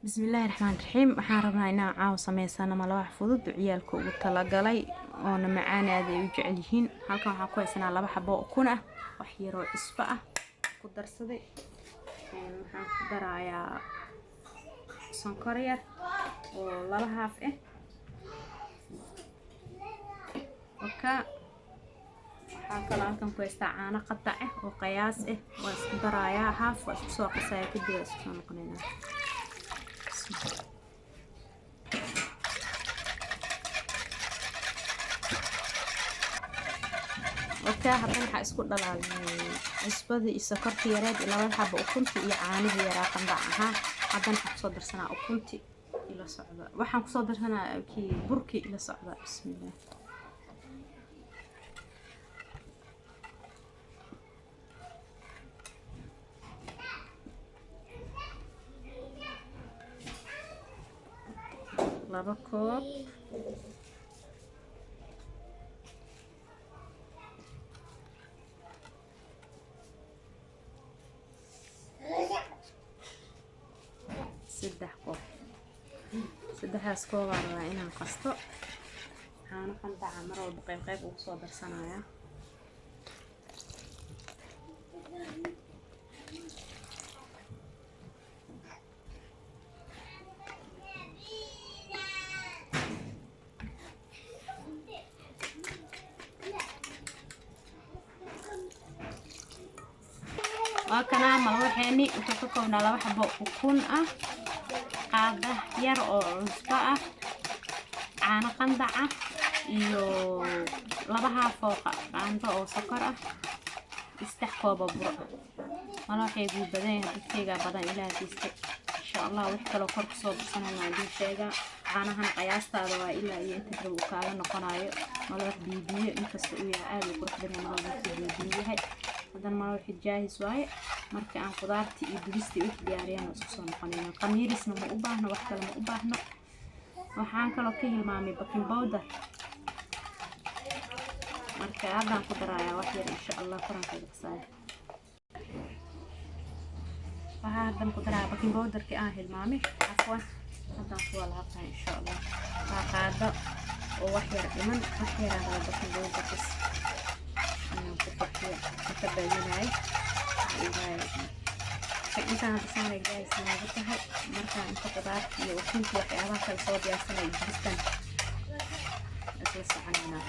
بسم الله الرحمن الرحيم. waxaan rabnaa inaan caaw sameysano malawax fudud ciyaalka ugu talagalay oo macaan aad ay u jecel yihiin. halkan waxaan ku haysanaa laba xabo oo ukun ah, wax yar oo cusbo ah ku darsaday. waxaan ku darayaa sonkor yar oo laba haaf ah. waxaan kala halkan ku haystaa caano qatac ah oo qiyaas ah. waa isku darayaa haaf, waa isku soo qasayaa kadib waa isku soo noqonaynaa. haddana waxaa isku dhalaalnay cusbadii iyo sokortii yareed iyo laba xabo ukunti iyo caanihii yaraa qandac ahaa. haddana waxaan kusoo darsanaa ukunti ila socda, waxaan kusoo darsanaa burkii ila socda. bismillaah. laba koob saddex koob, saddexdaas koobaa rabaa inaan qasto. caano qandaca mar walba qayb qayb ugu soo darsanaya. وكنا ملوحيني وكوكونا لو حبو ukun ah, qaada yar oo cusbo ah, caano qandac ah iyo laba haaf oo qaando oo sokor ah, saddex koob oo bur. maloxaygu badan yahay, dadkayga badan ilaahaysta insha Allah. wax kale kor ku soo darsanayna hadii sheega caanahan qiyaastaada waa ilaa iyo inta uu kaaga noqonayo. malax bibiyo inkasta uu yahay aad u qurux badan malax bibiyahay. hadan malax jaahis waaye. marka aan qudaartii iyo duristii u diyaariyano isku soo noqonayna. qamiirisna ma u baahno, wax kale ma u baahno. waxaan kaloo ka hilmaamay baking powder. marka hadaan ku darayaa wax yar insha Allah koranka qasay. waxaan hadaan ku darayaa baking powder ki aan hilmaamay. afwan hadaan ku walaaqay insha Allah. qaado oo wax yar dhiman, wax yar aan baking powder is inaan ku qaxiyo inta badanay. intaan hadaan guys nagu tahay markaan inta qudaarta iyo ukunta waxyaabaha kala soo diyaarsanay jibistan isla soconayna.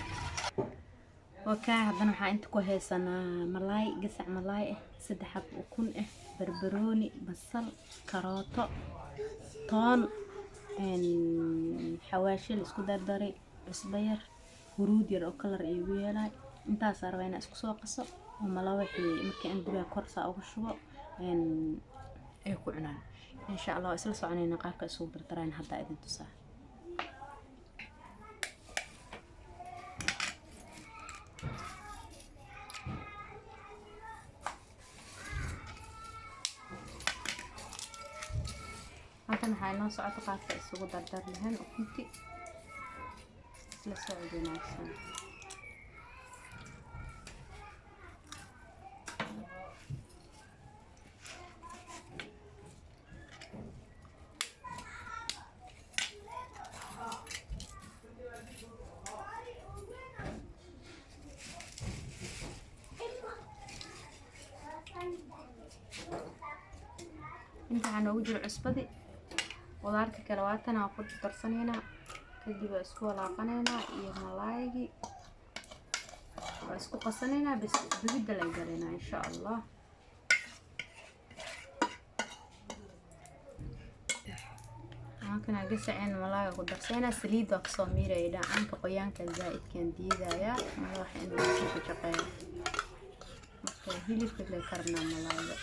haddana waxaan inta ku haysanaa malaay, gasac malaay ah, saddex xab ukun ah, barbarooni, basal, karooto, toon, xawaashi la isku dardaray, cusbo yar, huruud yar oo kalar ay ugu yeelay. intaas rabaa inaan isku soo qaso oo malawaxii markii aan dibaa kor saa ugu shubo ay ku cunaan insha Allah. isla soconayna qaabka isugu dardaraan hadda idin tusaa. haddana waxaa inoo socoto qaabka isugu dardar lahayn ukunti isla socod wanaagsan. inta aan ugu jiro cusbadi qudaarta kale waatan aan ku darsanayna, kadib isku walaaqanayna iyo malaaygi waa isku qasanayna bas dibida la galina insha Allah. kana gasaceen malaayga ku darsanayna. saliid waa kasoo miirayda aanka qoyaanka zaaidkan diidaya malax inuu ku shaqeeyo. marka hilibka la karna malaayga.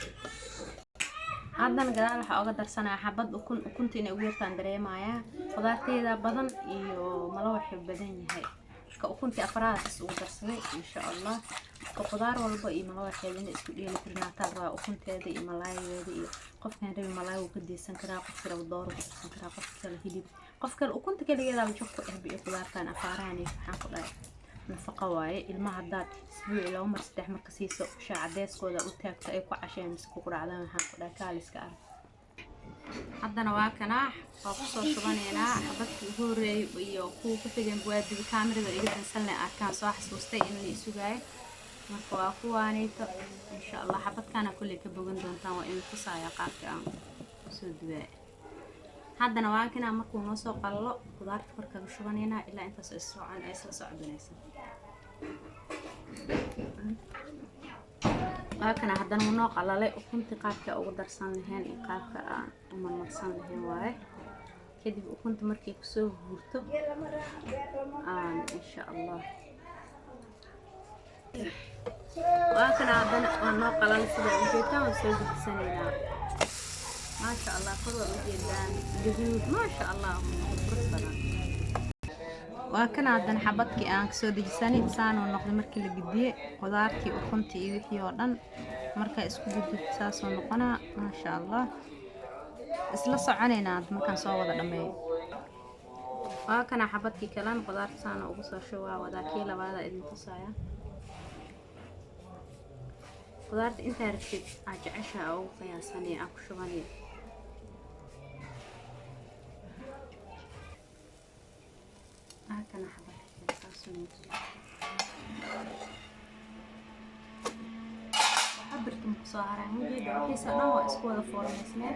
haddana gadaal waxaa uga darsanaa xabad ukunta inay ugu yartaan dareemaya. qudaarteeda badan iyo malawax badan yahay. marka ukuntii afraad ugu darsaday insha Allah. qudaar walba iyo malawaxeedana isku dheeli tirnaataa waa ukunteeda iyo malaaygeeda. iyo qofkan reeb malaay uu ka deesan karaa, qof kale door ku darsan karaa, qof kale hilib, qof kale ukunta kaligeeda la joogto iyo qudaartan afaaraan waxaan ku dhahay nafaqo waaye. ilmaha hadaad isbuuci laba mar saddex mar ka siiso shaacadeeskooda u taagto ay ku casheen mise ku quraacdaan waxaan ku dhahay kaaliska arag. haddana waa kana waa kusoo shubanaynaa xabadkii ugu horreeyay iyo kuwa ku xigeen buwaadiga kaamirada iga dansan leh arkaan soo xasuustay in la isugaayo marka waa kuwaanayto insha allah xabadkaana kulley ka bogan doontaan waa in tusaya qaabka aan soo duwaa haddana waa kana markuu noo soo qalalo qudaarta kor kaga shubanaynaa ilaa intaas ay socon ay isla socdonaysa لكن هذا المناقة لا وكنت قابك أو درسان لهن قابك ومن مرسان لهن واي كده وكنت مركي كسوه بورتو إن شاء الله لكن هذا المناقة لا لسه وجدتها وسوي سنين ما شاء الله قدوة جدا جديد ما شاء الله وكان عندنا حبتك aan soo dejisanay saan oo noqday markii la gidiyay qudaartii oo kuntii iyo wixii oo dhan marka isku gudubto saas oo noqona ma sha Allah isla soconayna markaan soo wada dhameeyo kana xabadkii kalaan qudaarta saan ugu soo shubaa wadaakii labaada idin tusaya qudaarta inta rabtid aad jeceshaa oo qiyaasanay aan ku shubanay kana xabad حبرتم صار عندي بحيث أنا أسكوذ فورمسنا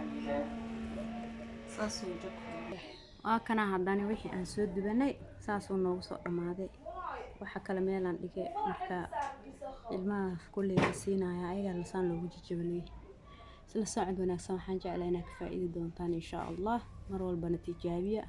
ساسو جك وكنا هذاني وحي أنسود بني ساسو نوصل رمادي وحكى لميلان دقي مركا الماء في كل يسينا يا أيها اللسان لو وجي جبني سلساعد ونكسم حنجة علينا كفائدة دونتان إن شاء الله مروا البنات إيجابية.